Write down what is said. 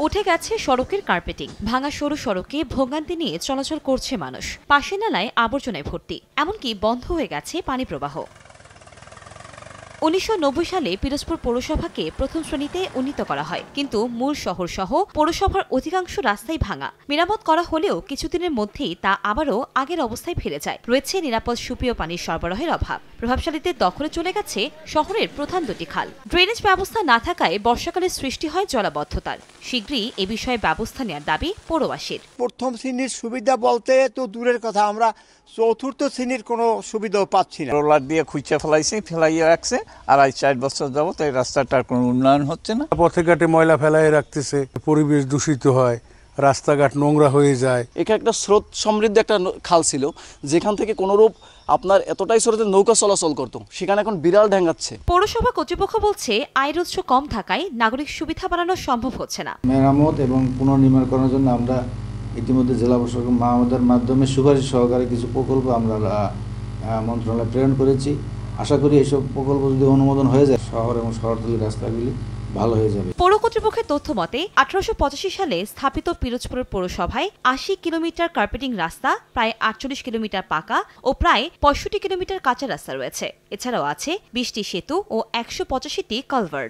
উঠে গেছে সড়কের কার্পেটিং, ভাঙা সরু সড়কে ভোগান্তি নিয়ে চলাচল করছে মানুষ। পাশের নালায় আবর্জনায় ভর্তি, এমনকি বন্ধ হয়ে গেছে পানি প্রবাহ। ১৯৯০ সালে পিরোজপুর পৌরসভাকে প্রথম শ্রেণীতে উন্নীত করা হয়, কিন্তু মূল শহর সহ পৌরসভার অধিকাংশ রাস্তাই ভাঙা। মেরামত করা হলেও কিছুদিনের মধ্যেই তা আবারও আগের অবস্থায় ফিরে যায়। রয়েছে নিরাপদ সুপেয় পানির সরবরাহের অভাব। প্রভাবশালীদের দখলে চলে গেছে শহরের প্রধান দুটি খাল। ড্রেনেজ ব্যবস্থা না থাকায় বর্ষাকালে সৃষ্টি হয় জলাবদ্ধতার। শীঘ্রই এ বিষয়ে ব্যবস্থা নেওয়ার দাবি পৌরবাসীর। প্রথম শ্রেণীর সুবিধা বলতে তো দূরের কথা, আমরা চতুর্থ শ্রেণীর কোনো সুবিধাও পাচ্ছি না। রোলার দিয়ে খুঁজে ফেলাইয়া রাখছে, আর ৪ বছর যাবত এই রাস্তাটার কোনো উন্নয়ন হচ্ছে না। পথে ঘাটে ময়লা ফেলাই রাখতেছে, পরিবেশ দূষিত হয়, রাস্তাঘাট নোংরা হয়ে যায়। এখানে একটা স্রোত সমৃদ্ধ একটা খাল ছিল, যেখান থেকে কোনোরূপ আপনার এতটাই স্রোতে নৌকা চলাচল করতো, সেখানে এখন বিড়াল ঢাঙ্গাচ্ছে। পৌরসভা কর্তৃপক্ষ বলছে আয়ের উৎস কম থাকায় নাগরিক সুবিধা বাড়ানো সম্ভব হচ্ছে না। মেরামত এবং পুনর্নির্মাণ করার জন্য আমরা ইতিমধ্যে জেলা প্রশাসক মাহমুদের মাধ্যমে সুপারিশ সহকারে কিছু প্রকল্প আমরা মন্ত্রণালয়ে প্রেরণ করেছি। আশা করি এইসব প্রকল্প যদি অনুমোদন হয়ে যায়, শহর এবং শহরতলির রাস্তাগুলি ভালো হয়ে যাবে। পৌর কর্তৃপক্ষের তথ্য মতে ১৮৮৫ সালে স্থাপিত পিরোজপুরের পৌরসভায় ৮০ কিলোমিটার কার্পেটিং রাস্তা, প্রায় ৪৮ কিলোমিটার পাকা ও প্রায় ৬৫ কিলোমিটার কাঁচা রাস্তা রয়েছে। এছাড়াও আছে ২০টি সেতু ও ১৮৫টি কালভার্ট।